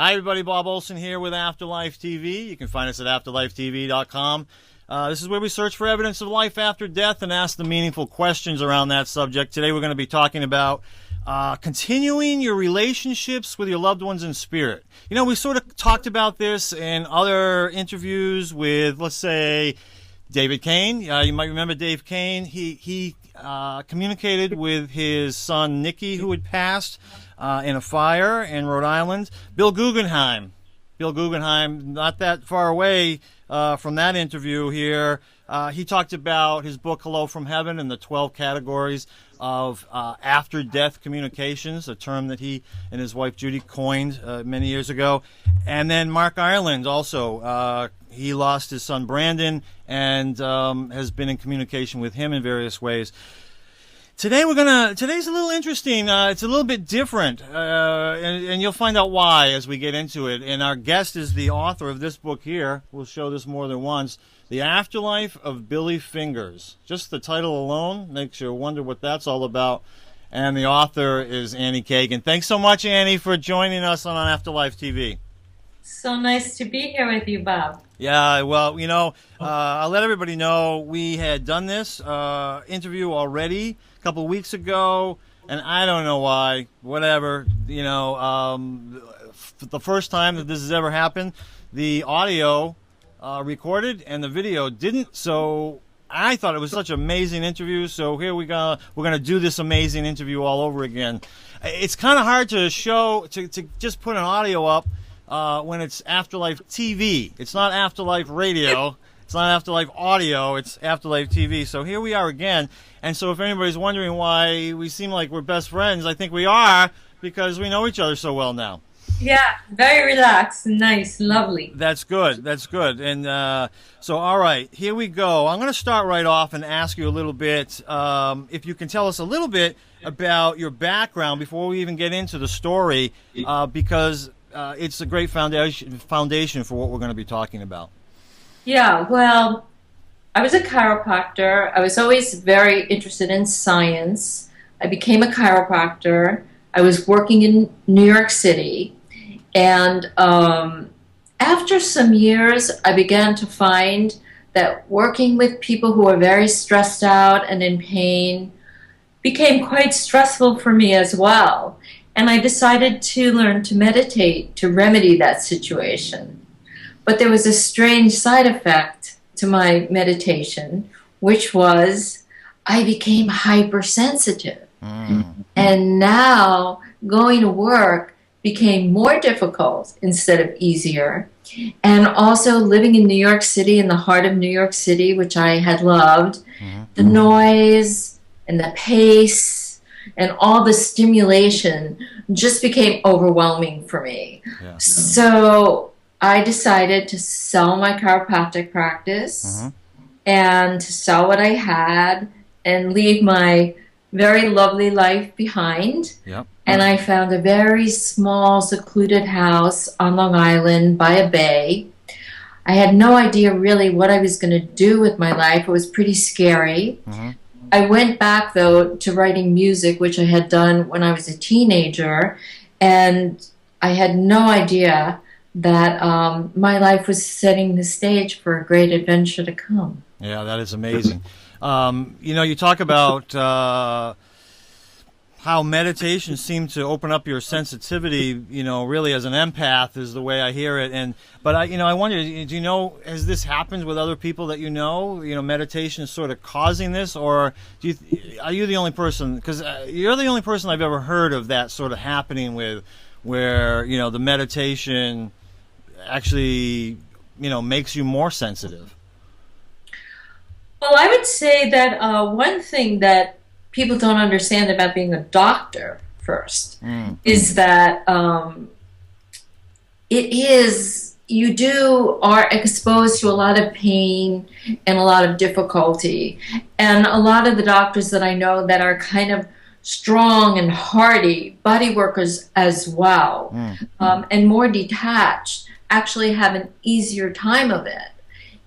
Hi, everybody. Bob Olson here with Afterlife TV. You can find us at afterlifetv.com. This is where we search for evidence of life after death and ask the meaningful questions around that subject. Today we're going to be talking about continuing your relationships with your loved ones in spirit. You know, we sort of talked about this in other interviews with, let's say, David Kane. You might remember Dave Kane. He communicated with his son, Nicky, who had passed in a fire in Rhode Island. Bill Guggenheim, not that far away from that interview here. He talked about his book, Hello from Heaven, and the 12 categories of after-death communications, a term that he and his wife Judy coined many years ago. And then Mark Ireland also, he lost his son Brandon and has been in communication with him in various ways. Today's a little interesting. It's a little bit different, and you'll find out why as we get into it. And our guest is the author of this book here. We'll show this more than once. The Afterlife of Billy Fingers. Just the title alone makes you wonder what that's all about. And the author is Annie Kagan. Thanks so much, Annie, for joining us on Afterlife TV. So nice to be here with you, Bob. Yeah, well, you know, I'll let everybody know we had done this interview already a couple of weeks ago, and I don't know why, whatever, you know, the first time that this has ever happened, the audio recorded and the video didn't, so I thought it was such an amazing interview, so here we're gonna do this amazing interview all over again. It's kind of hard to show, to just put an audio up when it's Afterlife TV. It's not Afterlife Radio. It's not Afterlife Audio. It's Afterlife TV. So here we are again. And so if anybody's wondering why we seem like we're best friends, I think we are because we know each other so well now. Yeah, very relaxed, nice, lovely. That's good. That's good. And so, all right, here we go. I'm going to start right off and ask you a little bit, if you can tell us a little bit about your background before we even get into the story, because it's a great foundation for what we're going to be talking about. Yeah, well, I was a chiropractor. I was always very interested in science. I became a chiropractor. I was working in New York City. And after some years, I began to find that working with people who are very stressed out and in pain became quite stressful for me as well. And I decided to learn to meditate to remedy that situation. But there was a strange side effect to my meditation, which was I became hypersensitive. And now going to work became more difficult instead of easier. And also living in New York City, in the heart of New York City, which I had loved, the noise and the pace and all the stimulation just became overwhelming for me. Yeah. So I decided to sell my chiropractic practice and to sell what I had and leave my very lovely life behind. Yep. And I found a very small, secluded house on Long Island by a bay. I had no idea really what I was going to do with my life. It was pretty scary. I went back, though, to writing music, which I had done when I was a teenager, and I had no idea that my life was setting the stage for a great adventure to come. Yeah, that is amazing. You know, you talk about how meditation seemed to open up your sensitivity, you know, really as an empath is the way I hear it. But I wonder, do you know, has this happened with other people that you know, meditation is sort of causing this, or are you the only person, because you're the only person I've ever heard of that sort of happening with, where, the meditation actually, makes you more sensitive? Well, I would say that one thing that people don't understand about being a doctor first is that you are exposed to a lot of pain and a lot of difficulty. And a lot of the doctors that I know that are kind of strong and hardy, body workers as well, and more detached, actually have an easier time of it.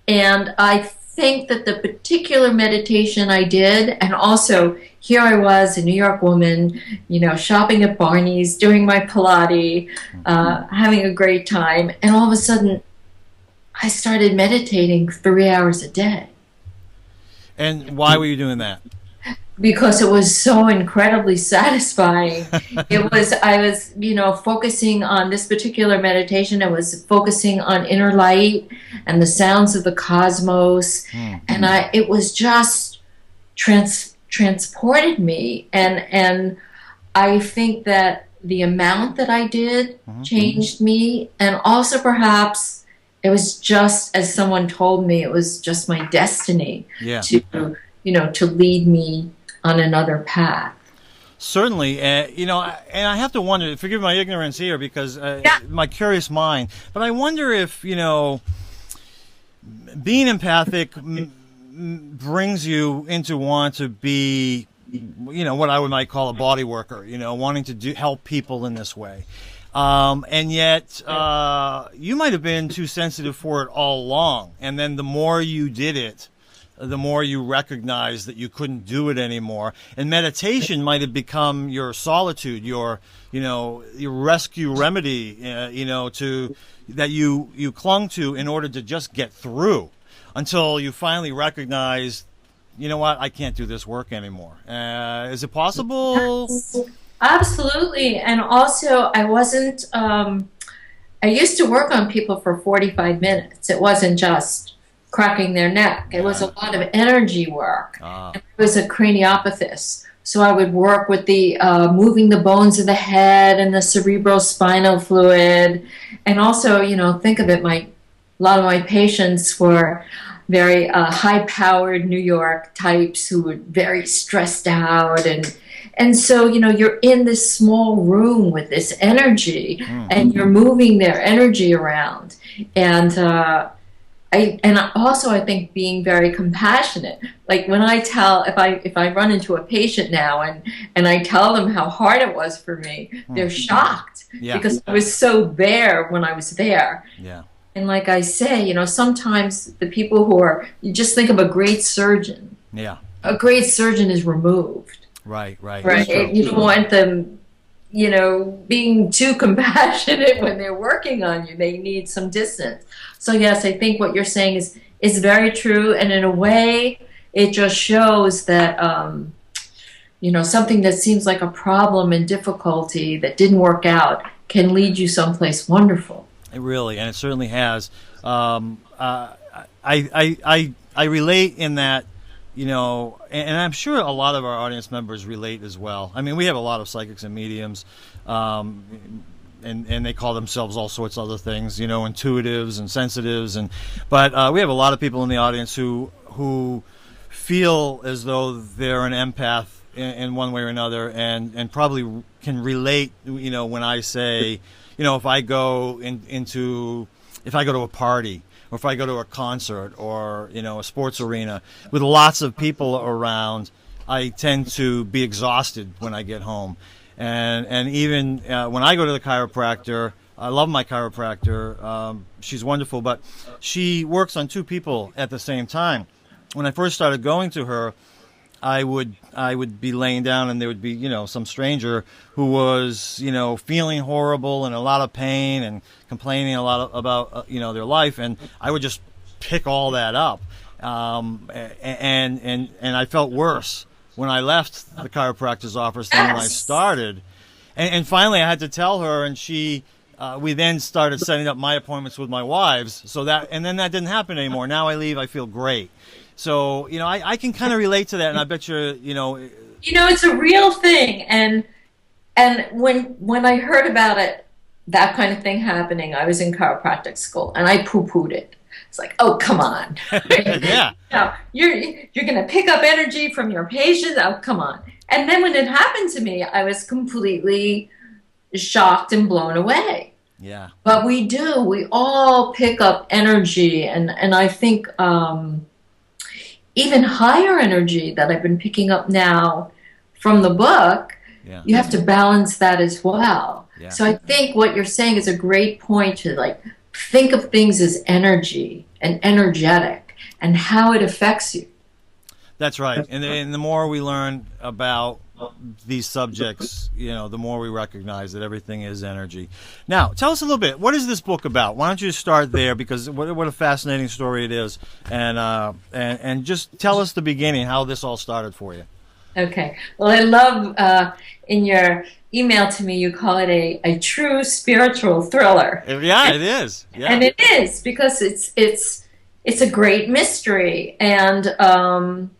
And I think that the particular meditation I did, and also here I was, a New York woman, shopping at Barney's, doing my Pilates, having a great time. And all of a sudden, I started meditating 3 hours a day. And why were you doing that? Because it was so incredibly satisfying. I was, focusing on this particular meditation. I was focusing on inner light and the sounds of the cosmos. And it was just transported me. And I think that the amount that I did changed me. And also perhaps it was just, as someone told me, it was just my destiny to lead me on another path. Certainly, and I have to wonder, forgive my ignorance here because my curious mind, but I wonder if, being empathic brings you into want to be, what I might call a body worker, wanting to help people in this way. And yet, you might have been too sensitive for it all along. And then the more you did it, the more you recognize that you couldn't do it anymore. And meditation might have become your solitude, your rescue remedy, that you clung to in order to just get through until you finally recognized, you know what, I can't do this work anymore. Is it possible? Absolutely. And also, I wasn't, I used to work on people for 45 minutes. It wasn't just cracking their neck. It was a lot of energy work. I was a craniopatist. So I would work with the moving the bones of the head and the cerebrospinal fluid. And also, think of it, a lot of my patients were very high-powered New York types who were very stressed out. And so, you're in this small room with this energy and you're moving their energy around. And I think being very compassionate. Like when I tell, if I run into a patient now and I tell them how hard it was for me, they're shocked because I was so there when I was there. Yeah. And like I say, sometimes the people you just think of a great surgeon. Yeah. A great surgeon is removed. Right. You don't want them, being too compassionate when they're working on you. They need some distance. So yes, I think what you're saying is very true. And in a way, it just shows that, something that seems like a problem and difficulty that didn't work out can lead you someplace wonderful. It really, and it certainly has. I relate in that, and I'm sure a lot of our audience members relate as well. I mean, we have a lot of psychics and mediums, and they call themselves all sorts of other things, intuitives and sensitives, but we have a lot of people in the audience who feel as though they're an empath in one way or another, and probably can relate. When I say, if I go if I go to a party, or if I go to a concert or, a sports arena with lots of people around, I tend to be exhausted when I get home. And even when I go to the chiropractor, I love my chiropractor. She's wonderful, but she works on two people at the same time. When I first started going to her, I would be laying down and there would be, some stranger who was, feeling horrible and a lot of pain and complaining a lot about, their life. And I would just pick all that up. And I felt worse when I left the chiropractor's office than when I started. And finally I had to tell her, and we then started setting up my appointments with my wives. And then that didn't happen anymore. Now I leave, I feel great. So, I can kind of relate to that, and I bet you, it's a real thing. And when I heard about it, that kind of thing happening, I was in chiropractic school, and I poo-pooed it. It's like, oh, come on. Yeah. You're going to pick up energy from your patients? Oh, come on. And then when it happened to me, I was completely shocked and blown away. Yeah. But we all pick up energy, and I think even higher energy that I've been picking up now from the book, you have to balance that as well. Yeah. So I think what you're saying is a great point to think of things as energy and energetic and how it affects you. That's right. And the more we learn about these subjects, the more we recognize that everything is energy. Now, tell us a little bit. What is this book about? Why don't you start there, because what a fascinating story it is, and just tell us the beginning, how this all started for you. Okay. Well, I love in your email to me, you call it a true spiritual thriller. Yeah, it is. Yeah. And it is, because it's a great mystery. And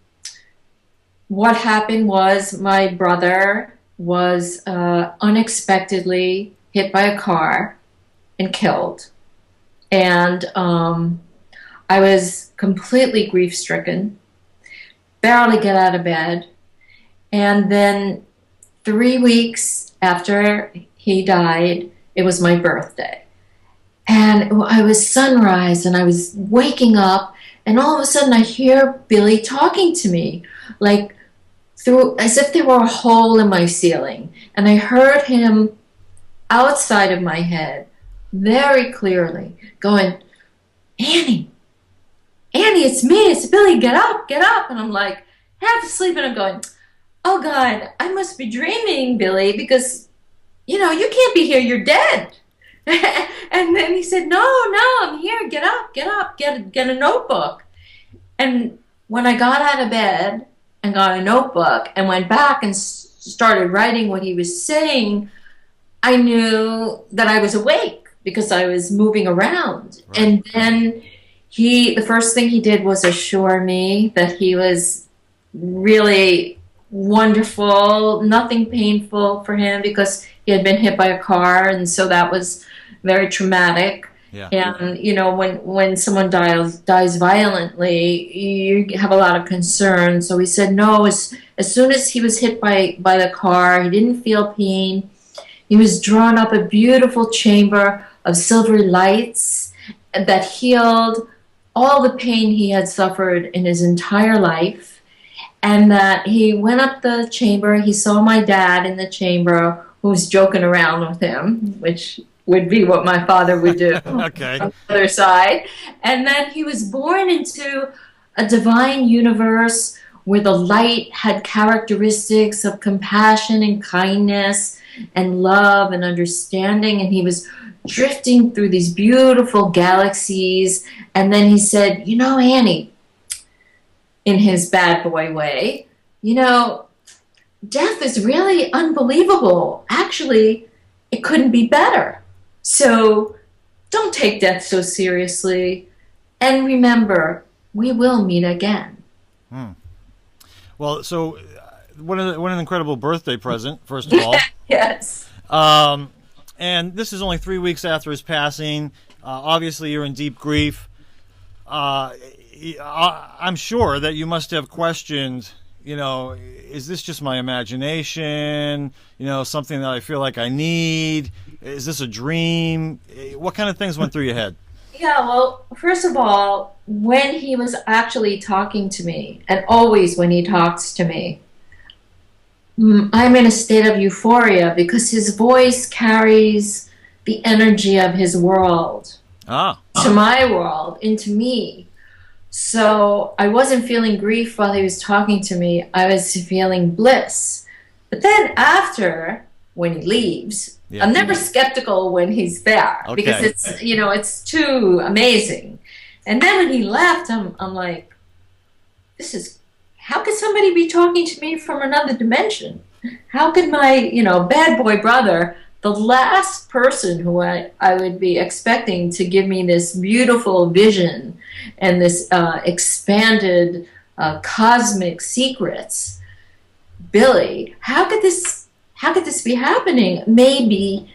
what happened was my brother was unexpectedly hit by a car and killed. And I was completely grief-stricken, barely get out of bed. And then 3 weeks after he died, it was my birthday. And I was sunrise, and I was waking up, and all of a sudden I hear Billy talking to me, like as if there were a hole in my ceiling. And I heard him outside of my head very clearly going, Annie, it's me, it's Billy, get up. And I'm like half asleep, and I'm going, oh God, I must be dreaming, Billy, because, you can't be here, you're dead. And then he said, no, I'm here, get up, get a notebook. And when I got out of bed and got a notebook and went back and started writing what he was saying, I knew that I was awake because I was moving around. Right. And then the first thing he did was assure me that he was really wonderful, nothing painful for him, because he had been hit by a car, and so that was very traumatic. Yeah. And when someone dies violently, you have a lot of concern. So he said no. As soon as he was hit by the car, he didn't feel pain. He was drawn up a beautiful chamber of silver lights that healed all the pain he had suffered in his entire life. And that he went up the chamber, he saw my dad in the chamber, who was joking around with him, which would be what my father would do. Okay. On the other side. And then he was born into a divine universe where the light had characteristics of compassion and kindness and love and understanding. And he was drifting through these beautiful galaxies. And then he said, Annie, in his bad boy way, death is really unbelievable. Actually, it couldn't be better. So don't take death so seriously. And remember, we will meet again. Well, so what an incredible birthday present, first of all. Yes. And this is only 3 weeks after his passing. Obviously, you're in deep grief. I'm sure that you must have questioned, is this just my imagination? Something that I feel like I need? Is this a dream? What kind of things went through your head? Yeah, well, first of all, when he was actually talking to me, and always when he talks to me, I'm in a state of euphoria because his voice carries the energy of his world to my world, into me. So I wasn't feeling grief while he was talking to me. I was feeling bliss. But then after, when he leaves, I'm never skeptical when he's there, because it's too amazing. And then when he left, I'm like, how could somebody be talking to me from another dimension? How could my, bad boy brother, the last person who I would be expecting to give me this beautiful vision and this expanded cosmic secrets, Billy, how could this be happening? Maybe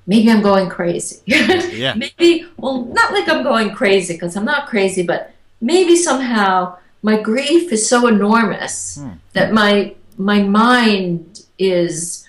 I'm going crazy. Yeah. Maybe, well, not like I'm going crazy, because I'm not crazy, but maybe somehow my grief is so enormous that my mind is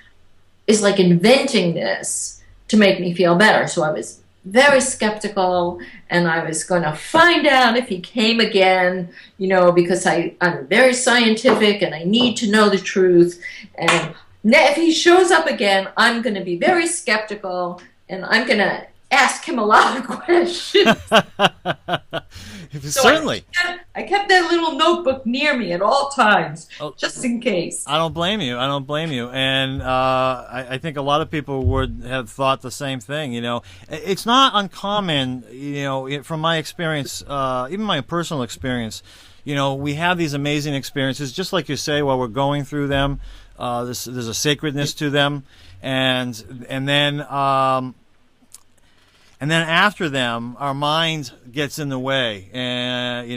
like inventing this to make me feel better. So I was very skeptical, and I was going to find out if he came again, because I'm very scientific and I need to know the truth. And if he shows up again, I'm going to be very skeptical, and I'm going to ask him a lot of questions. Certainly. I kept that little notebook near me at all times, just in case. I don't blame you. I don't blame you. And I think a lot of people would have thought the same thing. It's not uncommon, from my experience, even my personal experience, we have these amazing experiences, just like you say, while we're going through them. There's a sacredness to them. And then after them, our mind gets in the way, and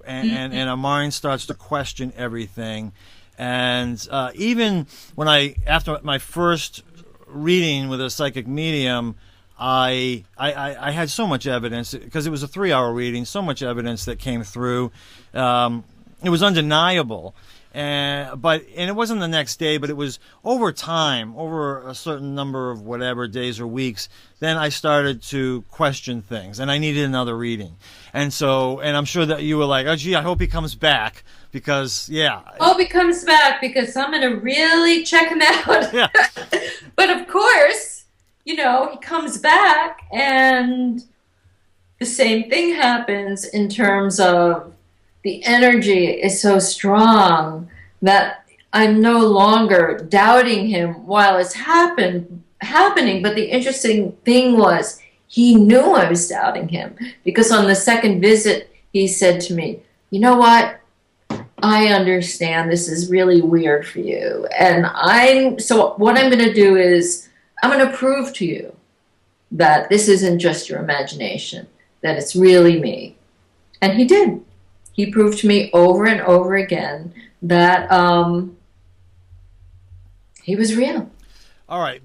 and our mind starts to question everything. And even when after my first reading with a psychic medium, I had so much evidence, because it was a 3-hour reading, so much evidence that came through. It was undeniable. But it wasn't the next day, but it was over time, over a certain number of whatever days or weeks. Then I started to question things, and I needed another reading. And I'm sure that you were like, "Oh, gee, I hope he comes back," because I hope he comes back, because I'm gonna really check him out. Yeah. But of course, he comes back, and the same thing happens in terms of the energy is so strong that I'm no longer doubting him while it's happening. But the interesting thing was, he knew I was doubting him, because on the second visit, he said to me, "You know what? I understand this is really weird for you. So what I'm going to do is I'm going to prove to you that this isn't just your imagination, that it's really me." And he did. He proved to me over and over again that he was real. All right.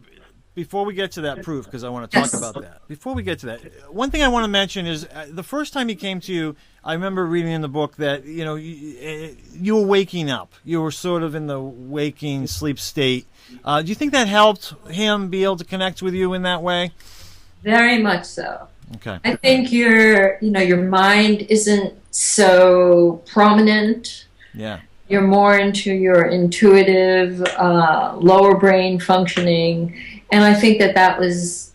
Before we get to that proof, because I want to talk about that. Before we get to that, one thing I want to mention is the first time he came to you, I remember reading in the book that you were waking up. You were sort of in the waking sleep state. Do you think that helped him be able to connect with you in that way? Very much so. Okay. I think your mind isn't so prominent. Yeah. You're more into your intuitive, lower brain functioning, and I think that was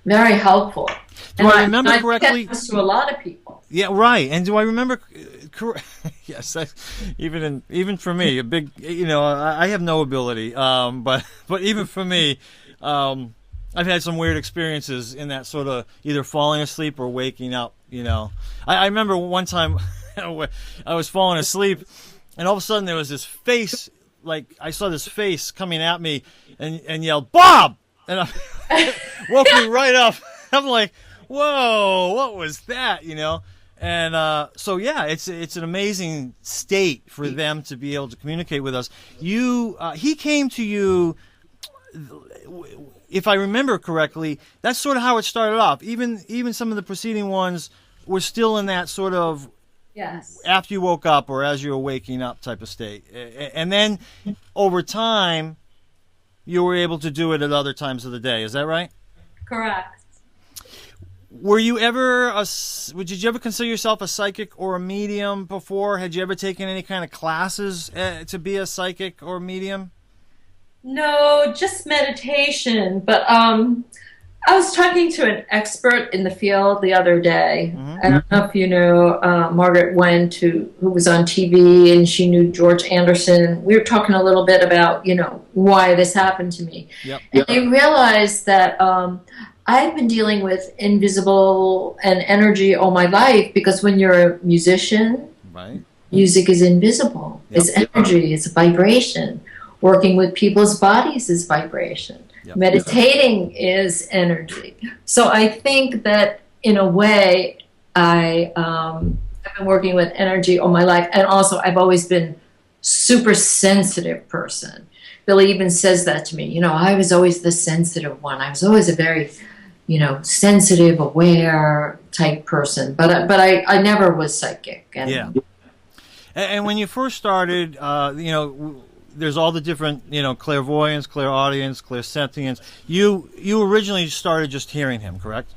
very helpful. Do I remember correctly? That happens to a lot of people. Yeah, right. And do I remember? Yes, even for me, a big. I have no ability, but even for me. I've had some weird experiences in that sort of either falling asleep or waking up, I remember one time I was falling asleep, and all of a sudden there was this face, like I saw this face coming at me and yelled, "Bob!" And I woke me right up. I'm like, whoa, what was that, And it's an amazing state for them to be able to communicate with us. He came to you, if I remember correctly, that's sort of how it started off. Even some of the preceding ones were still in that sort of after you woke up or as you were waking up type of state. And then over time, you were able to do it at other times of the day. Is that right? Correct. Were you ever did you ever consider yourself a psychic or a medium before? Had you ever taken any kind of classes to be a psychic or medium? No, just meditation. But I was talking to an expert in the field the other day. Mm-hmm. I don't know if you know Margaret Wendt, who was on TV, and she knew George Anderson. We were talking a little bit about, why this happened to me. Yep. And I realized that I've been dealing with invisible and energy all my life, because when you're a musician, right, music is invisible. Yep. It's energy, it's vibration. Working with people's bodies is vibration. Yep. Meditating is energy. So I think that in a way, I've been working with energy all my life, and also I've always been super sensitive person. Billy even says that to me. I was always the sensitive one. I was always a very, sensitive, aware type person. But I never was psychic. Yeah. And when you first started, there's all the different, clairvoyance, clairaudience, clairsentience. You originally started just hearing him, correct?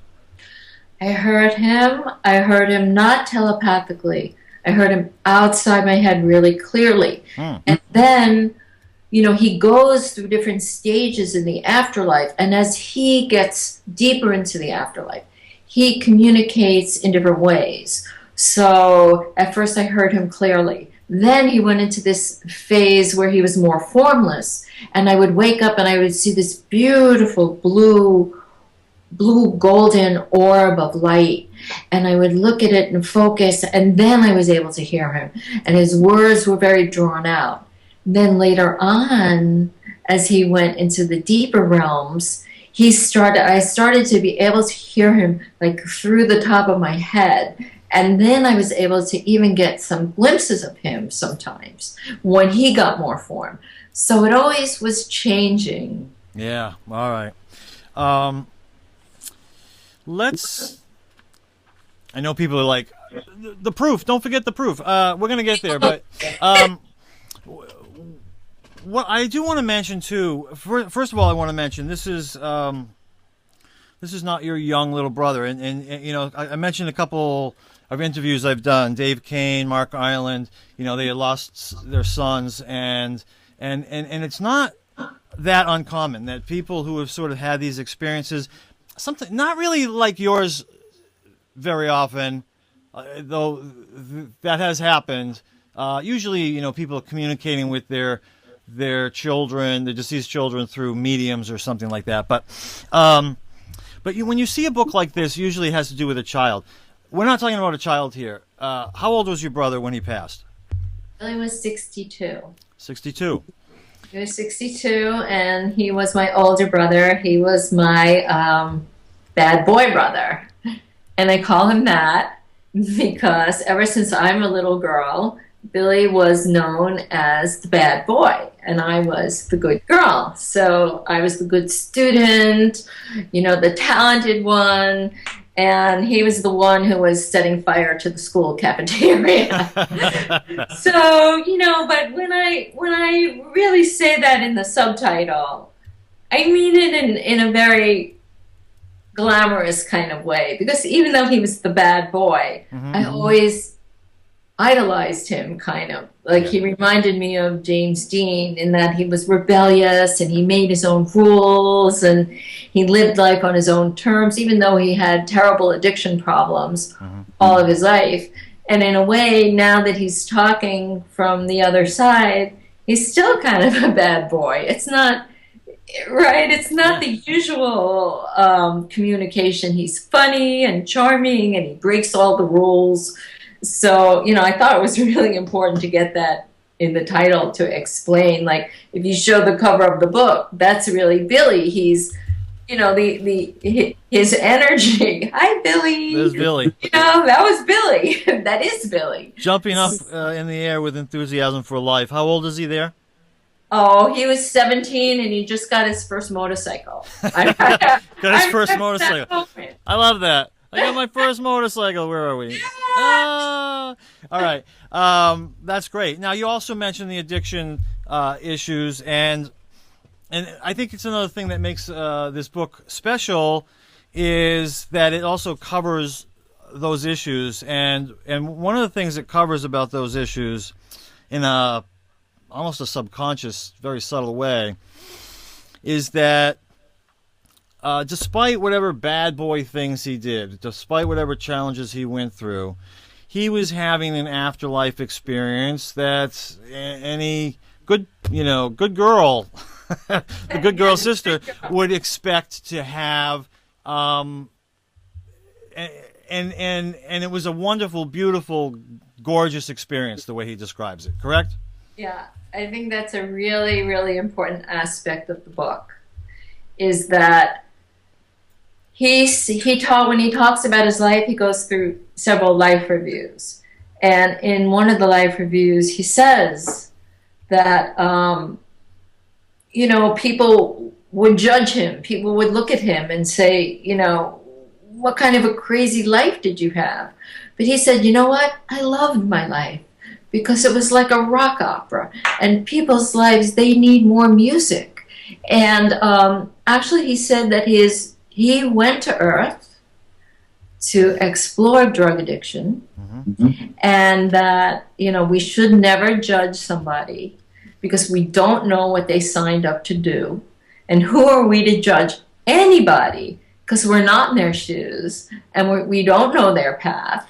I heard him not telepathically. I heard him outside my head really clearly. And then he goes through different stages in the afterlife. And as he gets deeper into the afterlife, he communicates in different ways. So at first I heard him clearly. Then he went into this phase where he was more formless. And I would wake up and I would see this beautiful blue golden orb of light. And I would look at it and focus. And then I was able to hear him. And his words were very drawn out. Then later on, as he went into the deeper realms, I started to be able to hear him like through the top of my head. And then I was able to even get some glimpses of him sometimes when he got more form. So it always was changing. Yeah, all right. I know people are like, the proof, don't forget the proof. We're going to get there, but what I do want to mention too, first of all, I want to mention this is not your young little brother, and I mentioned a couple of interviews I've done. Dave Kane, Mark Ireland, they had lost their sons, and it's not that uncommon that people who have sort of had these experiences, something not really like yours, very often, though that has happened. Usually, people are communicating with their children, their deceased children, through mediums or something like that. But when you see a book like this, usually it has to do with a child. We're not talking about a child here. How old was your brother when he passed? He was 62. 62. He was 62, and he was my older brother. He was my bad boy brother. And I call him that because ever since I'm a little girl, Billy was known as the bad boy, and I was the good girl. So I was the good student, the talented one, and he was the one who was setting fire to the school cafeteria. So, but when I really say that in the subtitle, I mean it in a very glamorous kind of way, because even though he was the bad boy, mm-hmm. I always idolized him, kind of. Like, he reminded me of James Dean in that he was rebellious and he made his own rules and he lived life on his own terms, even though he had terrible addiction problems mm-hmm. all of his life. And in a way, now that he's talking from the other side, he's still kind of a bad boy. It's not, right? It's not the usual communication. He's funny and charming and he breaks all the rules. So, I thought it was really important to get that in the title to explain, like, if you show the cover of the book, that's really Billy. He's, his energy. Hi, Billy. There's Billy. That was Billy. That is Billy. Jumping up in the air with enthusiasm for life. How old is he there? Oh, he was 17 and he just got his first motorcycle. Got his first motorcycle. I love that. I got my first motorcycle. Where are we? All right. That's great. Now, you also mentioned the addiction issues, and I think it's another thing that makes this book special is that it also covers those issues. And one of the things it covers about those issues in almost a subconscious, very subtle way is that despite whatever bad boy things he did, despite whatever challenges he went through, he was having an afterlife experience that any good girl, the good girl sister, would expect to have. And it was a wonderful, beautiful, gorgeous experience, the way he describes it. Correct? Yeah, I think that's a really, really important aspect of the book, is that when he talks about his life, he goes through several life reviews. And in one of the life reviews, he says that, people would judge him. People would look at him and say, what kind of a crazy life did you have? But he said, you know what? I loved my life because it was like a rock opera. And people's lives, they need more music. And actually, he said that he went to Earth to explore drug addiction, mm-hmm. and that, we should never judge somebody because we don't know what they signed up to do. And who are we to judge anybody? Because we're not in their shoes and we don't know their path.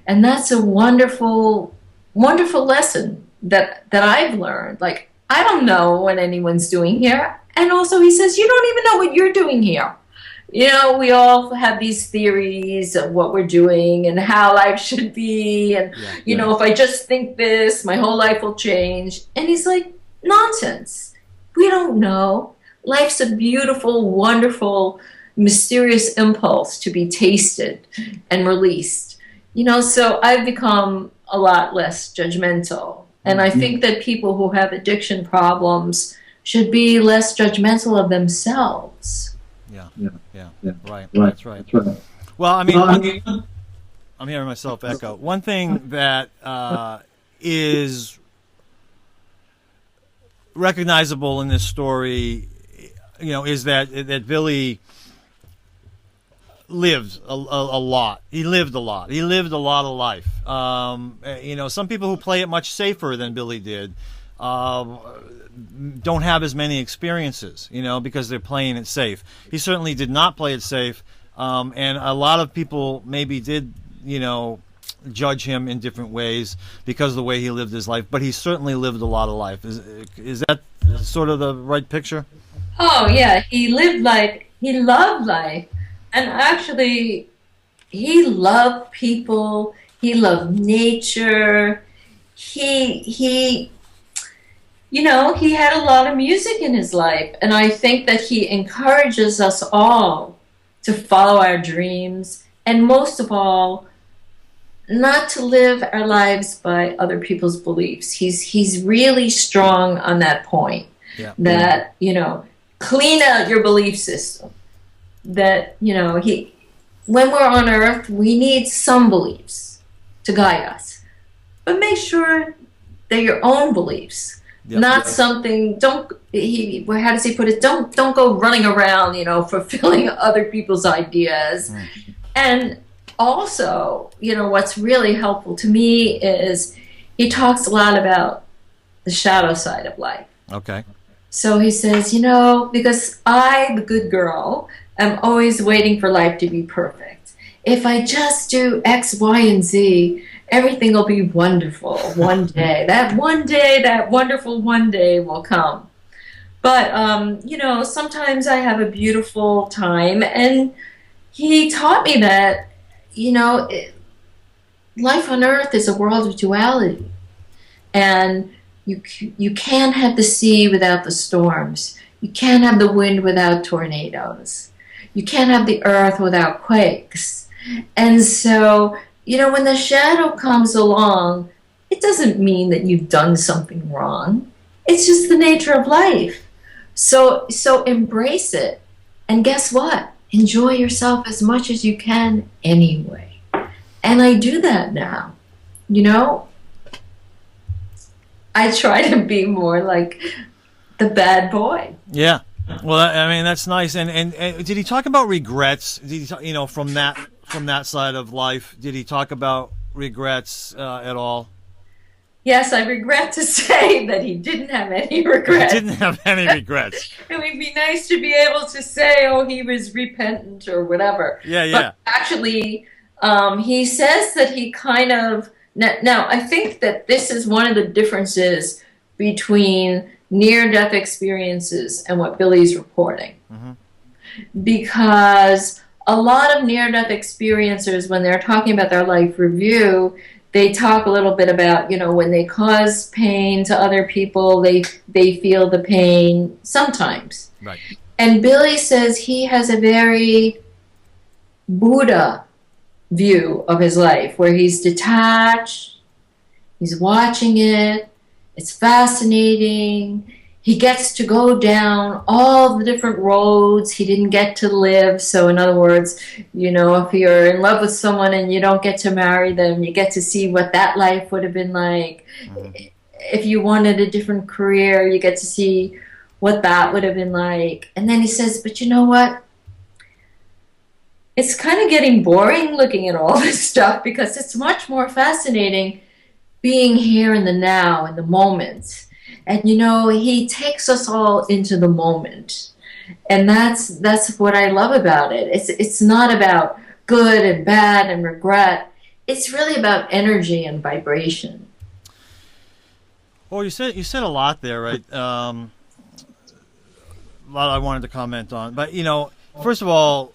And that's a wonderful, wonderful lesson that I've learned. Like, I don't know what anyone's doing here. And also he says, you don't even know what you're doing here. You know, we all have these theories of what we're doing and how life should be. And, you know, if I just think this, my whole life will change. And he's like, nonsense. We don't know. Life's a beautiful, wonderful, mysterious impulse to be tasted and released. You know, so I've become a lot less judgmental. And I think that people who have addiction problems should be less judgmental of themselves. Yeah. Right. That's right. Well, I mean, I'm hearing myself echo. One thing that is recognizable in this story, you know, is that Billy lived a lot. He lived a lot. He lived a lot of life. You know, some people who play it much safer than Billy did don't have as many experiences, you know, because they're playing it safe. He certainly did not play it safe, and a lot of people maybe did, you know, judge him in different ways because of the way he lived his life, but he certainly lived a lot of life. Is that sort of the right picture? Oh, yeah. He lived life. He loved life. And actually, he loved people. He loved nature. He you know, he had a lot of music in his life. And I think that he encourages us all to follow our dreams. And most of all, not to live our lives by other people's beliefs. He's really strong on that point. Yeah. That, you know, clean out your belief system. That, you know, when we're on earth, we need some beliefs to guide us. But make sure they're your own beliefs. Yep. Not something, how does he put it? Don't go running around, you know, fulfilling other people's ideas. Mm. And also, you know, what's really helpful to me is he talks a lot about the shadow side of life. Okay. So he says, you know, because I, the good girl, am always waiting for life to be perfect. If I just do X, Y, and Z, everything will be wonderful one day. That wonderful one day will come. But, you know, sometimes I have a beautiful time. And he taught me that, you know, life on earth is a world of duality. And you can't have the sea without the storms. You can't have the wind without tornadoes. You can't have the earth without quakes. And so, you know, when the shadow comes along, it doesn't mean that you've done something wrong. It's just the nature of life. So embrace it. And guess what? Enjoy yourself as much as you can anyway. And I do that now. You know, I try to be more like the bad boy. Yeah. Well, I mean, that's nice. And did he talk about regrets? Did he, you know, from that side of life, did he talk about regrets at all? Yes, I regret to say that he didn't have any regrets. He didn't have any regrets. It would be nice to be able to say, oh, he was repentant or whatever. Yeah. But actually, he says that he kind of... Now, I think that this is one of the differences between near-death experiences and what Billy's reporting. Mm-hmm. Because a lot of near-death experiencers, when they're talking about their life review, they talk a little bit about, you know, when they cause pain to other people, they feel the pain sometimes. Right. And Billy says he has a very Buddha view of his life, where he's detached, he's watching it, it's fascinating. He gets to go down all the different roads he didn't get to live. So in other words, you know, if you're in love with someone and you don't get to marry them, you get to see what that life would have been like. Mm-hmm. If you wanted a different career, you get to see what that would have been like. And then he says, but you know what? It's kind of getting boring looking at all this stuff, because it's much more fascinating being here in the now, in the moment. And he takes us all into the moment. And that's what I love about it. It's not about good and bad and regret. It's really about energy and vibration. Well, you said a lot there, right? A lot I wanted to comment on, but first of all,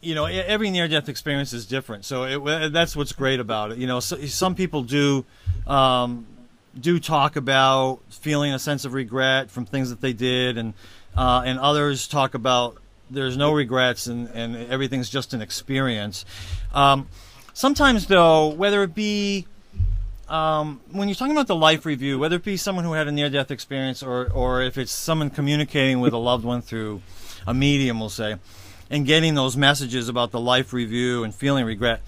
every near-death experience is different, so that's what's great about it. Some people do talk about feeling a sense of regret from things that they did, and others talk about there's no regrets and everything's just an experience. Sometimes, though, whether it be when you're talking about the life review, whether it be someone who had a near-death experience or if it's someone communicating with a loved one through a medium, we'll say, and getting those messages about the life review and feeling regret,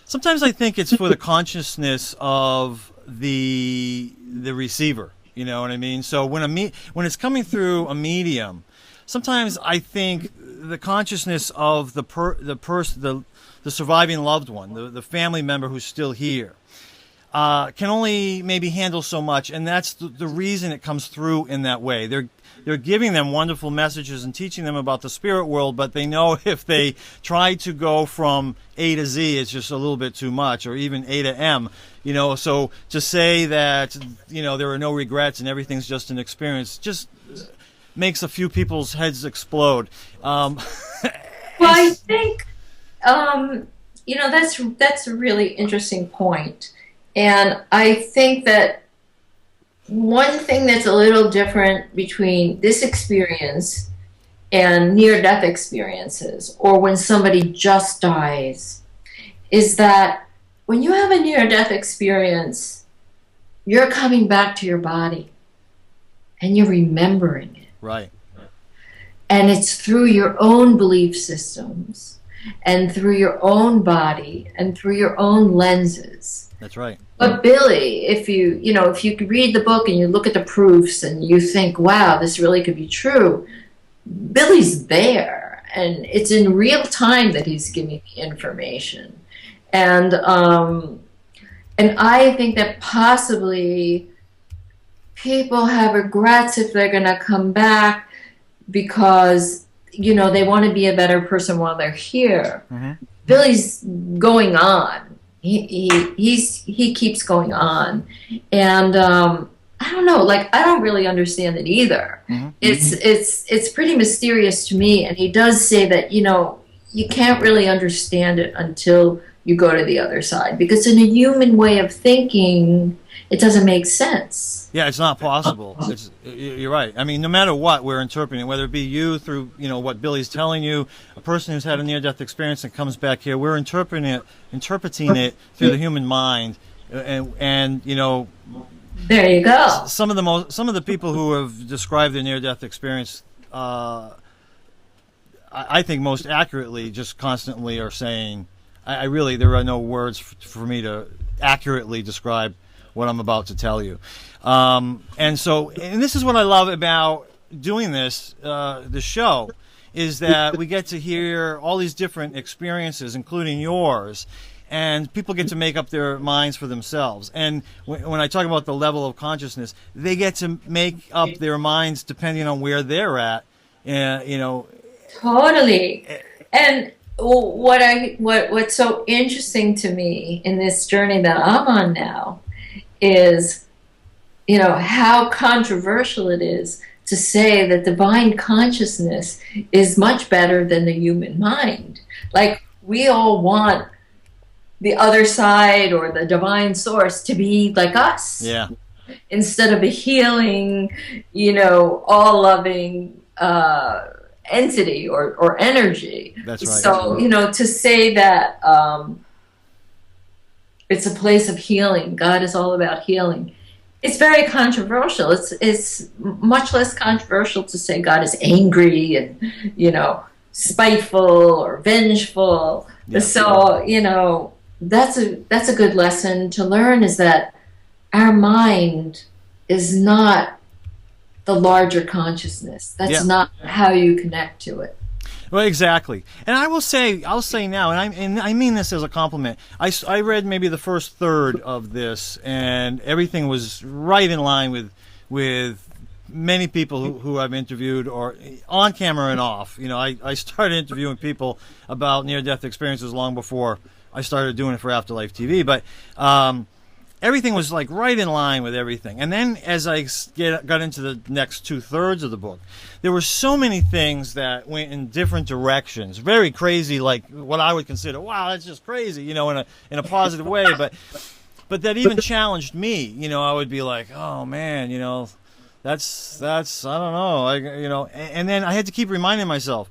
sometimes I think it's for the consciousness of the receiver. You know what I mean? So when it's coming through a medium, sometimes I think the consciousness of the surviving loved one, the family member who's still here, can only maybe handle so much, and that's the reason it comes through in that way. They're giving them wonderful messages and teaching them about the spirit world, but they know if they try to go from A to Z, it's just a little bit too much, or even A to M. So to say that there are no regrets and everything's just an experience just makes a few people's heads explode. Well, I think that's a really interesting point. And I think that one thing that's a little different between this experience and near-death experiences, or when somebody just dies, is that when you have a near-death experience, you're coming back to your body and you're remembering it. Right. And it's through your own belief systems and through your own body and through your own lenses. That's right. But Billy, if you could read the book and you look at the proofs and you think, wow, this really could be true, Billy's there, and it's in real time that he's giving the information. And I think that possibly people have regrets if they're going to come back because, they want to be a better person while they're here. Mm-hmm. Billy's going on. He keeps going on, and I don't know. I don't really understand it either. Mm-hmm. It's pretty mysterious to me. And he does say that you can't really understand it until you go to the other side, because in a human way of thinking, it doesn't make sense. Yeah, it's not possible. You're right. I mean, no matter what we're interpreting, whether it be you through what Billy's telling you, a person who's had a near-death experience and comes back here, we're interpreting it through the human mind, and there you go. Some of the people who have described their near-death experience, I think most accurately, just constantly are saying, I really, there are no words for me to accurately describe what I'm about to tell you. And this is what I love about doing this show, is that we get to hear all these different experiences, including yours, and people get to make up their minds for themselves. And when I talk about the level of consciousness, they get to make up their minds depending on where they're at. Totally. And what's so interesting to me in this journey that I'm on now is, how controversial it is to say that divine consciousness is much better than the human mind. We all want the other side or the divine source to be like us. Yeah. Instead of a healing, all-loving entity or energy. That's right. So, to say that it's a place of healing, God is all about healing, it's very controversial. It's much less controversial to say God is angry and, spiteful or vengeful. Yeah. So, that's a good lesson to learn, is that our mind is not the larger consciousness. That's not how you connect to it. Well, exactly. And I'll say now, and I mean this as a compliment. I read maybe the first third of this, and everything was right in line with many people who I've interviewed, or on camera and off. You know, I started interviewing people about near-death experiences long before I started doing it for Afterlife TV, but everything was like right in line with everything. And then as I got into the next 2/3 of the book, there were so many things that went in different directions, very crazy, like what I would consider, wow, that's just crazy, you know, in a positive way, but that even challenged me. You know, I would be like, oh man, you know, that's I don't know, you know, and then I had to keep reminding myself,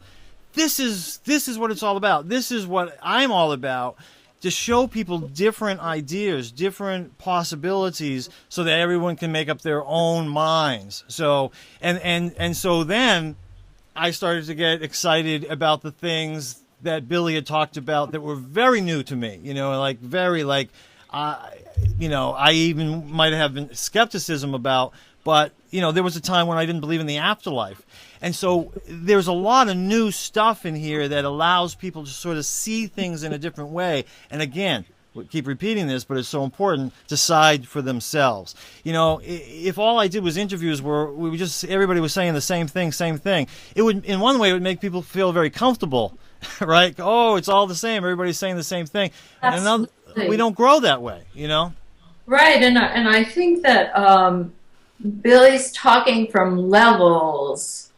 this is what it's all about. This is what I'm all about. To show people different ideas, different possibilities, so that everyone can make up their own minds. So and so then I started to get excited about the things that Billy had talked about that were very new to me. You know, like very like, you know, I even might have been skepticism about. But, you know, there was a time when I didn't believe in the afterlife. And so there's a lot of new stuff in here that allows people to sort of see things in a different way. And again, we keep repeating this, but it's so important, decide for themselves. You know, if all I did was interviews where everybody was saying the same thing, it would, in one way, it would make people feel very comfortable, right? Oh, it's all the same. Everybody's saying the same thing. And another, we don't grow that way, you know? Right. And I think that Billy's talking from levels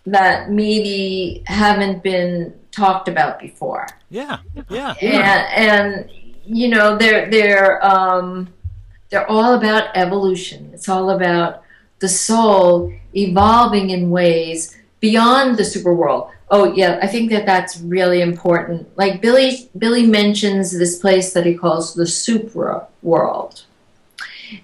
that maybe haven't been talked about before. Yeah. And you know, they're all about evolution. It's all about the soul evolving in ways beyond the super world. Oh yeah, I think that's really important. Like Billy mentions this place that he calls the Supra World.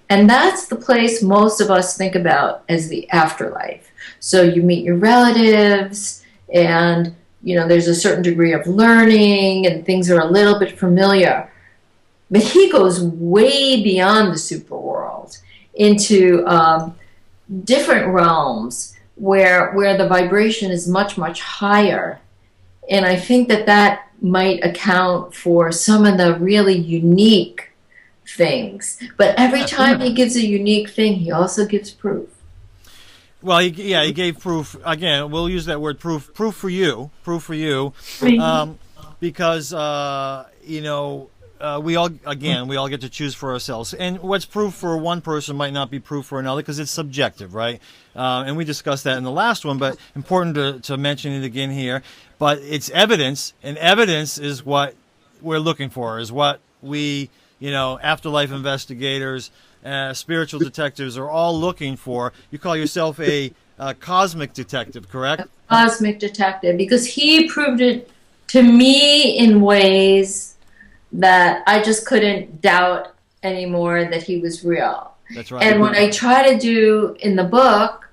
And that's the place most of us think about as the afterlife. So you meet your relatives, and you know there's a certain degree of learning, and things are a little bit familiar. But he goes way beyond the super world into different realms where the vibration is much, much higher. And I think that might account for some of the really unique things. But every time he gives a unique thing, he also gives proof. Well, he gave proof. Again, we'll use that word proof for you, because you know, we all get to choose for ourselves, and what's proof for one person might not be proof for another, because it's subjective, right? And we discussed that in the last one, but important to mention it again here. But it's evidence, and evidence is what we're looking for, is what we, you know, afterlife investigators, spiritual detectives are all looking for. You call yourself a cosmic detective, correct? A cosmic detective, because he proved it to me in ways that I just couldn't doubt anymore that he was real. That's right. And what I try to do in the book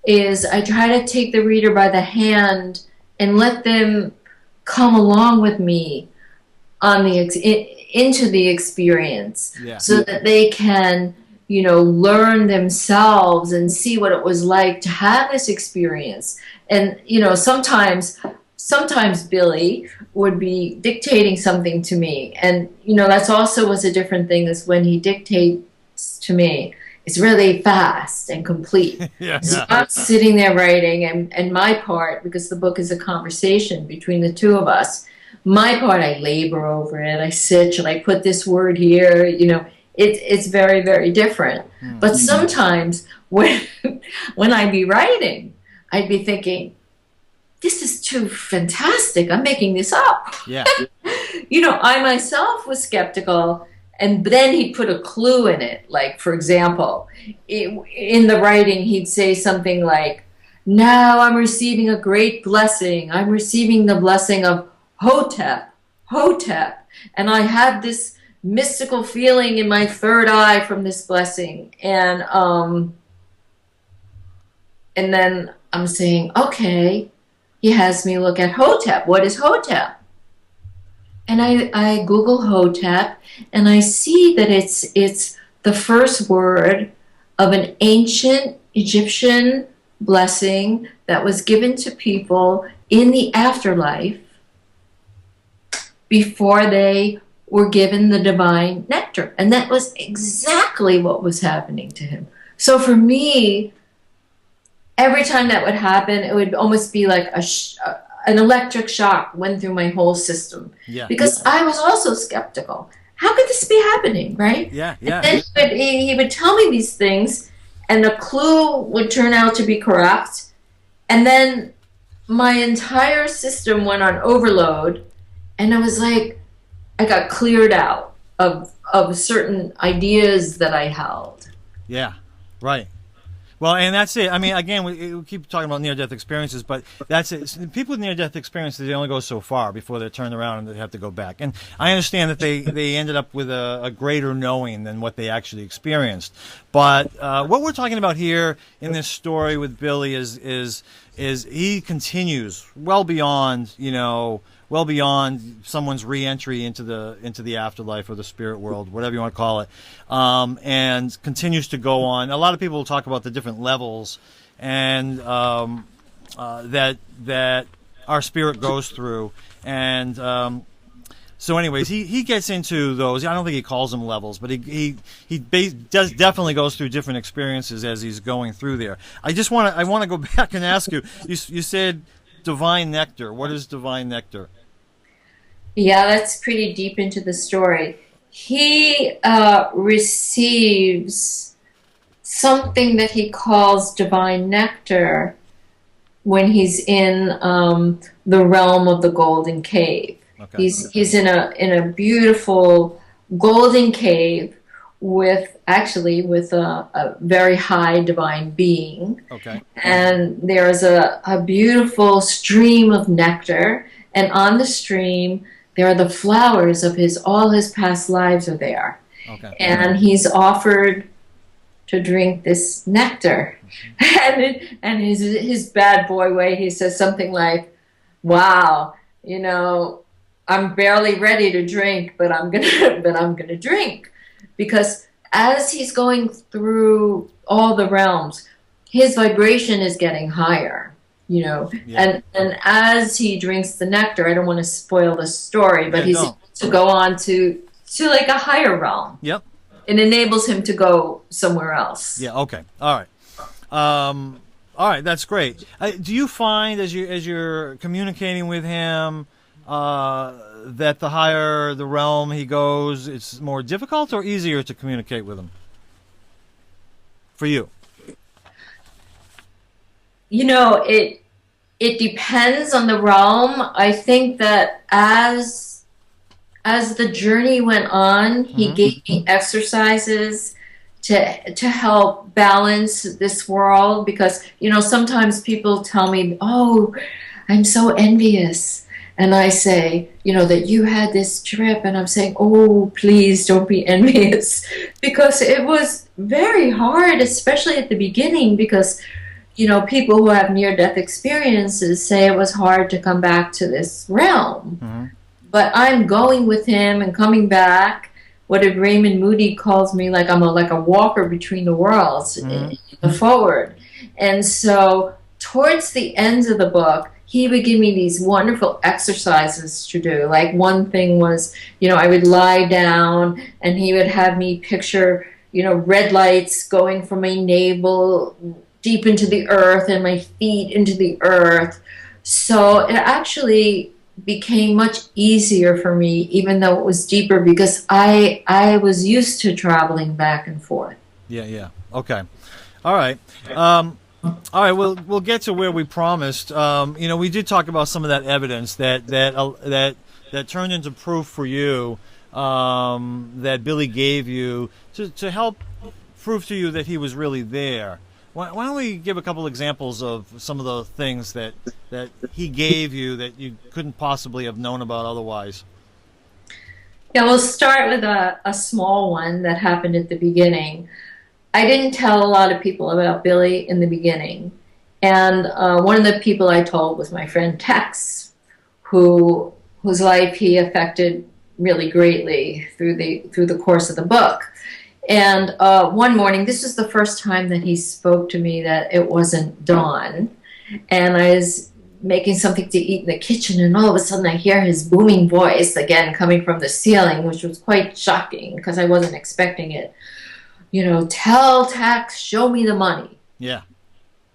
is I try to take the reader by the hand and let them come along with me on into the experience, so that they can, you know, learn themselves and see what it was like to have this experience. And, you know, sometimes Billy would be dictating something to me. And, you know, that's also was a different thing, is when he dictates to me, it's really fast and complete. So I'm sitting there writing, and my part, because the book is a conversation between the two of us, my part, I labor over it. I sit, should I put this word here? You know, it's very, very different. Mm-hmm. But sometimes when I'd be writing, I'd be thinking, this is too fantastic. I'm making this up. Yeah. You know, I myself was skeptical, and then he'd put a clue in it. Like, for example, in the writing, he'd say something like, now I'm receiving a great blessing. I'm receiving the blessing of Hotep, and I had this mystical feeling in my third eye from this blessing, and then I'm saying, okay, he has me look at Hotep. What is Hotep? And I Google Hotep, and I see that it's the first word of an ancient Egyptian blessing that was given to people in the afterlife before they were given the divine nectar. And that was exactly what was happening to him. So for me, every time that would happen, it would almost be like an electric shock went through my whole system. Yeah. Because I was also skeptical. How could this be happening, right? Yeah, yeah. And then he would tell me these things, and the clue would turn out to be correct. And then my entire system went on overload, and I was like, I got cleared out of certain ideas that I held. Yeah, right. Well, and that's it. I mean, again, we keep talking about near-death experiences, but that's it. People with near-death experiences, they only go so far before they're turned around and they have to go back. And I understand that they ended up with a greater knowing than what they actually experienced. But what we're talking about here in this story with Billy is he continues well beyond, well beyond someone's re-entry into the afterlife or the spirit world, whatever you want to call it, and continues to go on. A lot of people will talk about the different levels and that our spirit goes through. And so anyways, he gets into those. I don't think he calls them levels, but he definitely goes through different experiences as he's going through there. I want to go back and ask you. You said divine nectar. What is divine nectar? Yeah, that's pretty deep into the story. He receives something that he calls divine nectar when he's in the realm of the golden cave. Okay. He's in a beautiful golden cave with a very high divine being. Okay. And there's a beautiful stream of nectar, and on the stream there are the flowers of all his past lives are there. Okay. And he's offered to drink this nectar. Mm-hmm. and his bad boy way, he says something like, "Wow, I'm barely ready to drink, but I'm gonna drink." Because as he's going through all the realms, his vibration is getting higher, Yeah. And as he drinks the nectar, I don't want to spoil the story, but he's able to go on to like a higher realm. Yep. It enables him to go somewhere else. Yeah. Okay. All right. All right. That's great. Do you find as you're communicating with him that the higher the realm he goes, it's more difficult or easier to communicate with him? For you? It depends on the realm. I think that as the journey went on, he mm-hmm. gave me exercises to help balance this world, because sometimes people tell me, "Oh, I'm so envious." And I say, that you had this trip, and I'm saying, "Oh, please don't be envious," because it was very hard, especially at the beginning, because people who have near-death experiences say it was hard to come back to this realm. Mm-hmm. But I'm going with him and coming back. What if Raymond Moody calls me like I'm a walker between the worlds, mm-hmm. Forward. And so towards the end of the book, he would give me these wonderful exercises to do. Like one thing was, I would lie down and he would have me picture, red lights going from my navel deep into the earth and my feet into the earth. So it actually became much easier for me, even though it was deeper, because I was used to traveling back and forth. Yeah. Okay. All right. All right, we'll get to where we promised. We did talk about some of that evidence that turned into proof for you, that Billy gave you to help prove to you that he was really there. Why don't we give a couple examples of some of the things that he gave you that you couldn't possibly have known about otherwise? Yeah, we'll start with a small one that happened at the beginning. I didn't tell a lot of people about Billy in the beginning. And one of the people I told was my friend Tex, whose life he affected really greatly through the course of the book. And one morning, this was the first time that he spoke to me that it wasn't dawn. And I was making something to eat in the kitchen, and all of a sudden I hear his booming voice again coming from the ceiling, which was quite shocking because I wasn't expecting it. You know, tell Tex, show me the money. Yeah.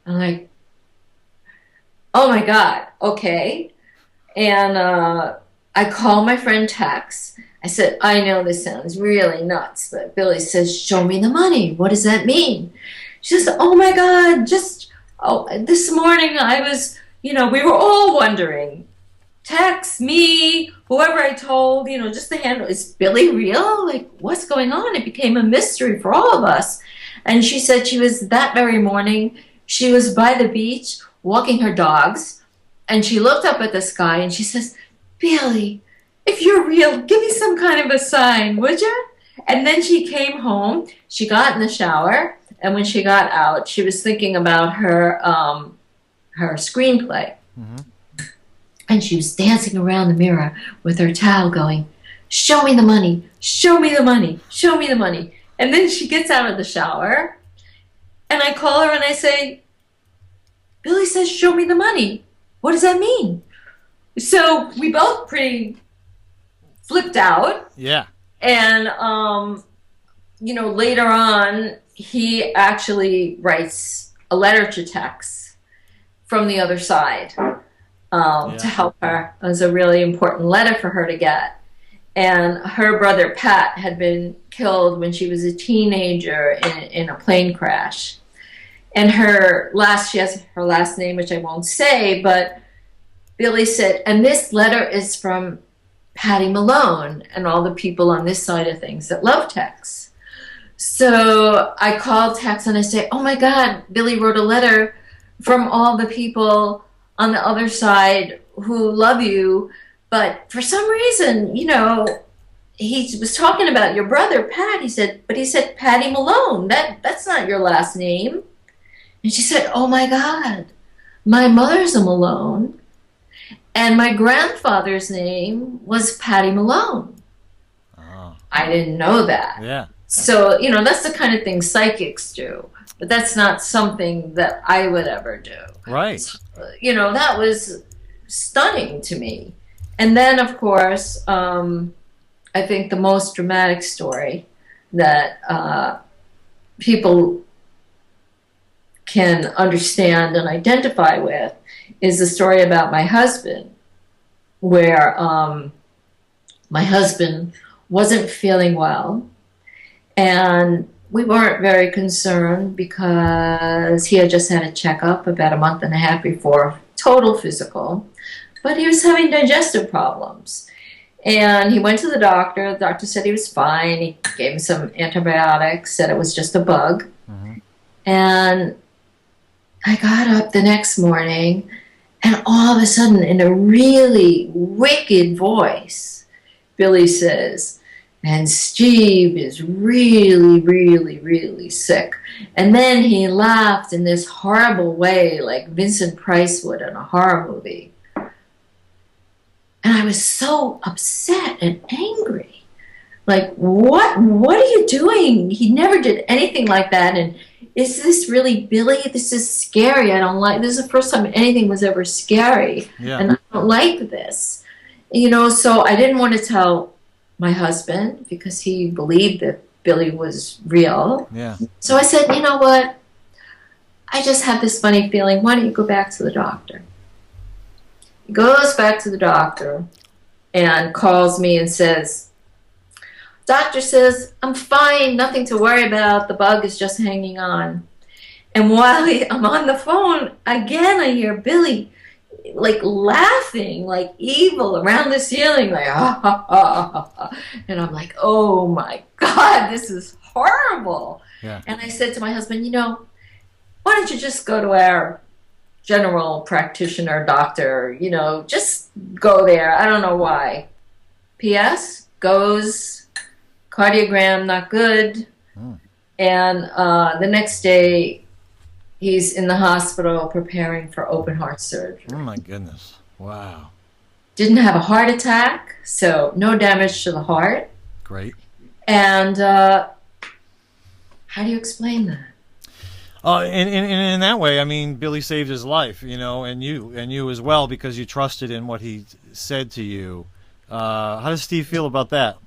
I'm like, oh my God, okay. And I call my friend Tex. I said, I know this sounds really nuts, but Billy says, show me the money. What does that mean? She says, oh my God, this morning I was, we were all wondering. Tex, me, whoever I told, just the handle, is Billy real? Like, what's going on? It became a mystery for all of us. And she said she was, that very morning, she was by the beach walking her dogs, and she looked up at the sky and she says, Billy, if you're real, give me some kind of a sign, would you? And then she came home, she got in the shower, and when she got out, she was thinking about her screenplay. Mm-hmm. And she was dancing around the mirror with her towel going, show me the money, show me the money, show me the money. And then she gets out of the shower, and I call her and I say, Billy says, show me the money. What does that mean? So we both pretty flipped out. Yeah. And, later on, he actually writes a letter to Tex from the other side. To help her. It was a really important letter for her to get. And her brother Pat had been killed when she was a teenager in a plane crash. And she has her last name, which I won't say, but Billy said, and this letter is from Patty Malone and all the people on this side of things that love Tex. So I called Tex and I say, oh my God, Billy wrote a letter from all the people on the other side who love you, but for some reason, he was talking about your brother Pat. He said Patty Malone. That's not your last name. And she said, oh my God, my mother's a Malone, and my grandfather's name was Patty Malone. Oh. I didn't know that. Yeah. So that's the kind of thing psychics do, but that's not something that I would ever do. Right. That was stunning to me. And then, of course, I think the most dramatic story that people can understand and identify with is the story about my husband, where my husband wasn't feeling well, and we weren't very concerned because he had just had a checkup about a month and a half before, total physical, but he was having digestive problems. And he went to the doctor. The doctor said he was fine. He gave him some antibiotics, said it was just a bug. Mm-hmm. And I got up the next morning, and all of a sudden, in a really wicked voice, Billy says, and Steve is really, really, really sick. And then he laughed in this horrible way, like Vincent Price would in a horror movie. And I was so upset and angry. Like, what are you doing? He never did anything like that. And is this really Billy? This is scary. I don't like, this is the first time anything was ever scary. Yeah. And I don't like this. So I didn't want to tell my husband because he believed that Billy was real. Yeah. So I said, you know what? I just have this funny feeling. Why don't you go back to the doctor? He goes back to the doctor and calls me and says, doctor says, I'm fine, nothing to worry about. The bug is just hanging on. And while I'm on the phone, again, I hear Billy like laughing, like evil around the ceiling, like, ah, ha, ha, ha, ha. And I'm like, oh my God, this is horrible. Yeah. And I said to my husband, why don't you just go to our general practitioner doctor, just go there. I don't know why. P.S. goes, cardiogram not good. And the next day, he's in the hospital preparing for open heart surgery. Oh my goodness. Wow. Didn't have a heart attack, so no damage to the heart. Great. And how do you explain that? In that way, I mean, Billy saved his life, you know, and you as well, because you trusted in what he said to you. How does Steve feel about that?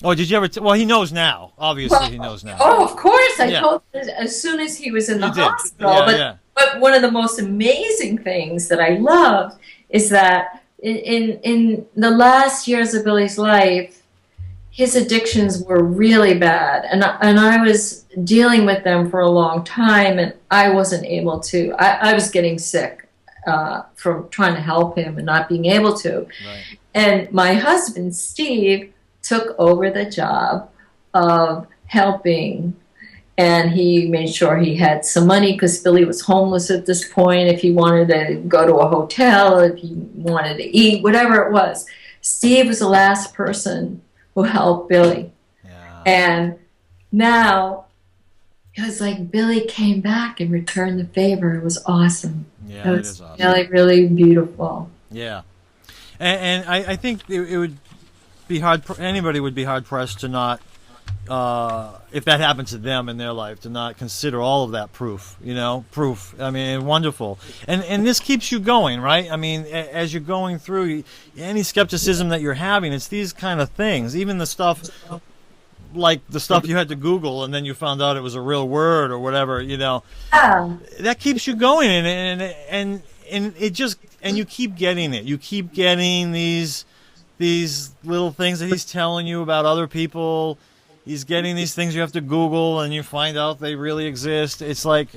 Oh, did you ever? Well, he knows now. Obviously, he knows now. Oh, of course. I told him as soon as he was in the hospital. But one of the most amazing things that I loved is that in the last years of Billy's life, his addictions were really bad, and I was dealing with them for a long time, and I wasn't able to. I was getting sick from trying to help him and not being able to. Right. And my husband, Steve, took over the job of helping, and he made sure he had some money because Billy was homeless at this point. If he wanted to go to a hotel, if he wanted to eat, whatever it was, Steve was the last person who helped Billy. Yeah. And now it was like Billy came back and returned the favor. It was awesome. Yeah, it was awesome. Really, really beautiful. Yeah. And I think it would be anybody would be hard pressed to not, if that happened to them in their life, to not consider all of that proof, you know, proof. I mean, wonderful. And this keeps you going, right? I mean, as you're going through any skepticism that you're having, it's these kind of things, even the stuff like the stuff you had to Google and then you found out it was a real word or whatever, you know, that keeps you going. And it just, and you keep getting it. You keep getting these little things that he's telling you about other people. He's getting these things you have to Google, and you find out they really exist. It's like...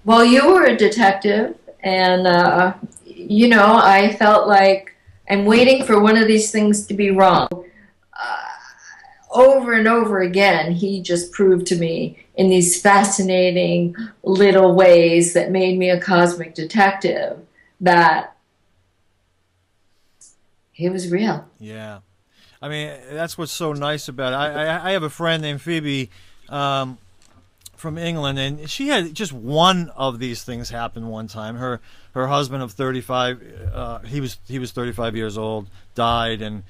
well, you were a detective, and, you know, I felt like I'm waiting for one of these things to be wrong. Over and over again, he just proved to me in these fascinating little ways that made me a cosmic detective that he was real. Yeah. I mean, that's what's so nice about it. I have a friend named Phoebe from England, and she had just one of these things happen one time. Her husband of 35, he was 35 years old, died, and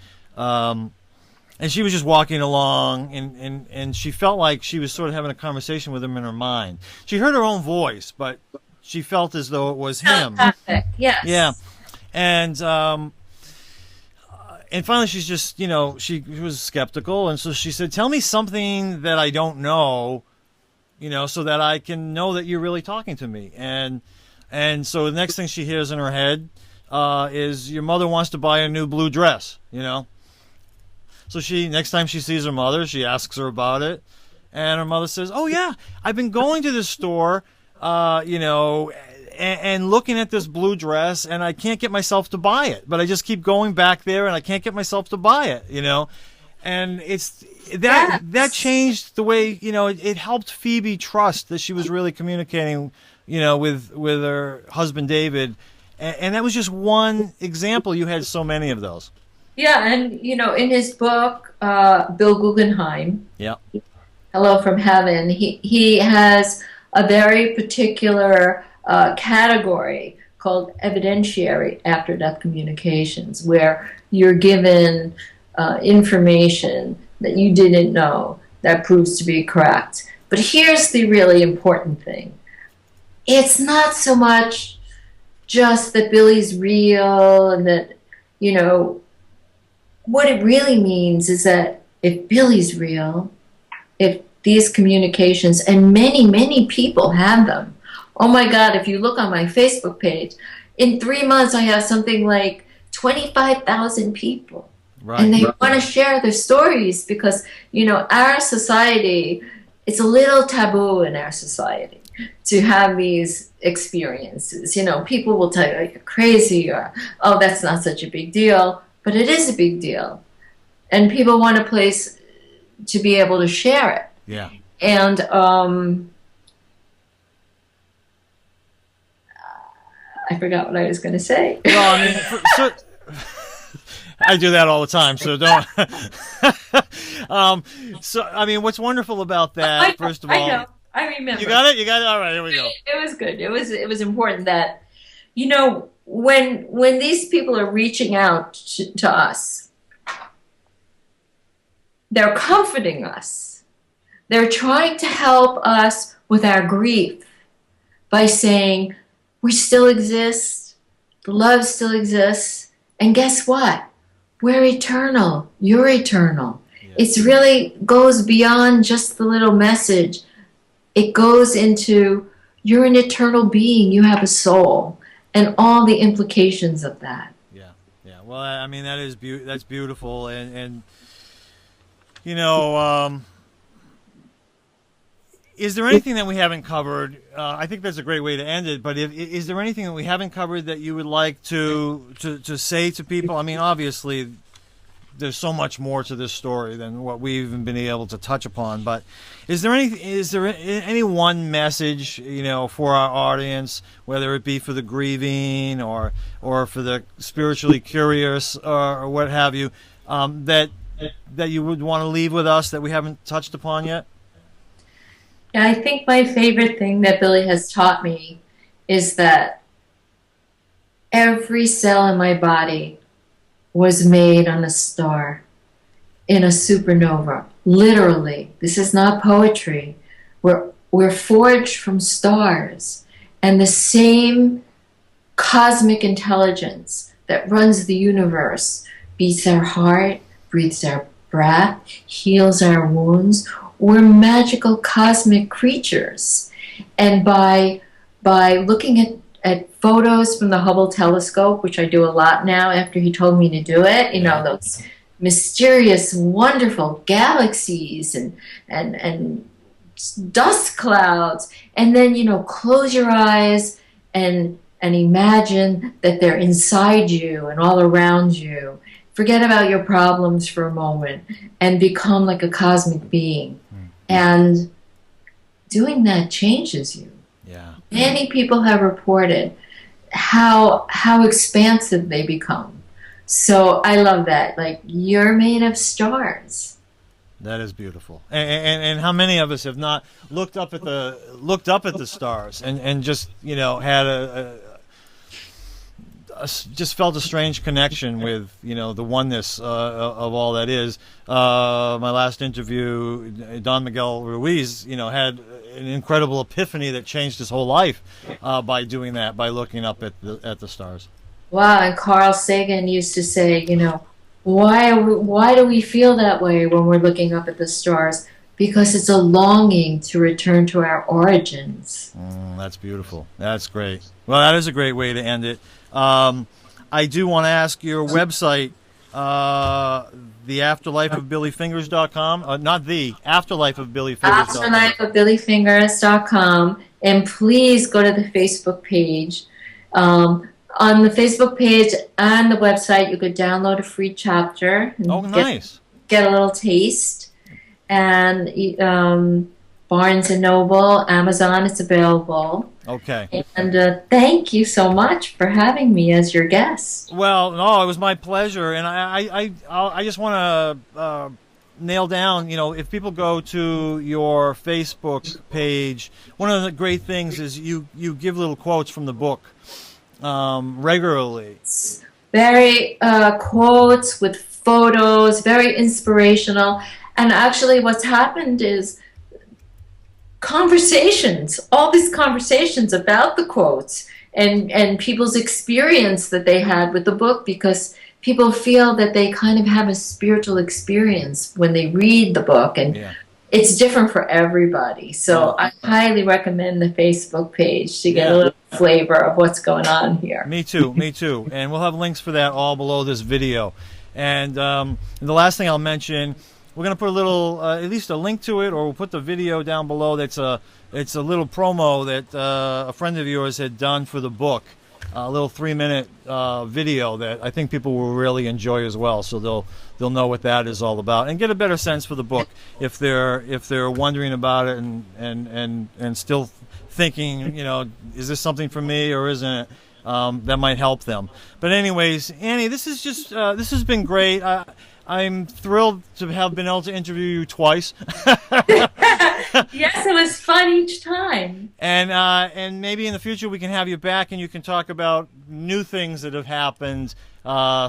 she was just walking along, and she felt like she was sort of having a conversation with him in her mind. She heard her own voice, but she felt as though it was him. Fantastic. Yes. Yeah, and finally, she's just, you know, she was skeptical, and so she said, "Tell me something that I don't know, you know, so that I can know that you're really talking to me." And so the next thing she hears in her head is, "Your mother wants to buy a new blue dress," you know. So next time she sees her mother, she asks her about it, and her mother says, "Oh yeah, I've been going to this store, you know, and looking at this blue dress, and I can't get myself to buy it. But I just keep going back there, and I can't get myself to buy it, you know." And it's that changed the way, you know, it helped Phoebe trust that she was really communicating, you know, with her husband David, and that was just one example. You had so many of those. Yeah, and you know, in his book, Bill Guggenheim, yeah, Hello from Heaven, he has a very particular category called evidentiary after-death communications, where you're given information that you didn't know that proves to be correct. But here's the really important thing. It's not so much just that Billy's real and that, you know, what it really means is that if Billy's real, if these communications, and many, many people have them. Oh my God, if you look on my Facebook page, in 3 months I have something like 25,000 people. Right. And they want to share their stories because, you know, our society, it's a little taboo in our society to have these experiences. You know, people will tell you, like, you're crazy, or, oh, that's not such a big deal. But it is a big deal. And people want a place to be able to share it. Yeah. And I forgot what I was going to say. Well, I mean, I do that all the time, so don't. So, I mean, what's wonderful about that, first of all. I know. I remember. You got it? You got it? All right, here we go. It was good. It was important that, you know, when these people are reaching out to us, they're comforting us. They're trying to help us with our grief by saying, we still exist, the love still exists, and guess what? We're eternal. You're eternal. Yeah. It really goes beyond just the little message. It goes into, you're an eternal being, you have a soul, and all the implications of that. Yeah, yeah. Well, I mean, that's beautiful, and you know, is there anything that we haven't covered? I think that's a great way to end it. But is there anything that we haven't covered that you would like to say to people? I mean, obviously, there's so much more to this story than what we've even been able to touch upon. But is there any one message, you know, for our audience, whether it be for the grieving or for the spiritually curious or what have you, that you would want to leave with us that we haven't touched upon yet? Yeah, I think my favorite thing that Billy has taught me is that every cell in my body was made on a star in a supernova. Literally, this is not poetry. We're forged from stars, and the same cosmic intelligence that runs the universe beats our heart, breathes our breath, heals our wounds. We're magical cosmic creatures. And by looking at photos from the Hubble telescope, which I do a lot now after he told me to do it, you know, those mysterious, wonderful galaxies and dust clouds, and then, you know, close your eyes and imagine that they're inside you and all around you. Forget about your problems for a moment and become like a cosmic being. And doing that changes you. Yeah. Many people have reported how expansive they become. So I love that. Like, you're made of stars. That is beautiful. And how many of us have not looked up at the stars and just, you know, had just felt a strange connection with, you know, the oneness of all that is. My last interview, Don Miguel Ruiz, you know, had an incredible epiphany that changed his whole life by doing that, by looking up at the stars. Wow, and Carl Sagan used to say, you know, why do we feel that way when we're looking up at the stars? Because it's a longing to return to our origins. That's beautiful. That's great. Well, that is a great way to end it. I do want to ask your website, the Afterlife of Billy Fingers.com, not the Afterlife of Billy Fingers. Afterlife of Billy Fingers.com, and please go to the Facebook page. On the Facebook page and the website, you could download a free chapter. And nice. Get a little taste. And Barnes & Noble, Amazon, it's available. Okay. And thank you so much for having me as your guest. Well, no, it was my pleasure. And I just want to nail down, you know, if people go to your Facebook page, one of the great things is you give little quotes from the book regularly. Very quotes with photos, very inspirational. And actually what's happened is conversations, all these conversations about the quotes and people's experience that they had with the book, because people feel that they kind of have a spiritual experience when they read the book, and it's different for everybody. So I highly recommend the Facebook page to get a little flavor of what's going on here. Me too. And we'll have links for that all below this video. And the last thing I'll mention, we're going to put a little, at least a link to it, or we'll put the video down below. It's a little promo that a friend of yours had done for the book, a little 3-minute video that I think people will really enjoy as well. So they'll know what that is all about and get a better sense for the book if they're wondering about it and still thinking, you know, is this something for me or isn't it? That might help them. But anyways, Annie, this has been great. I'm thrilled to have been able to interview you twice. Yes, it was fun each time. And maybe in the future we can have you back and you can talk about new things that have happened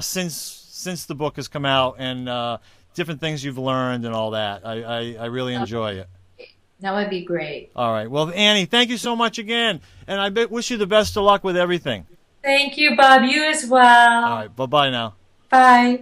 since the book has come out and different things you've learned and all that. I really enjoy it. That would be great. All right. Well, Annie, thank you so much again. And I wish you the best of luck with everything. Thank you, Bob. You as well. All right. Bye-bye now. Bye.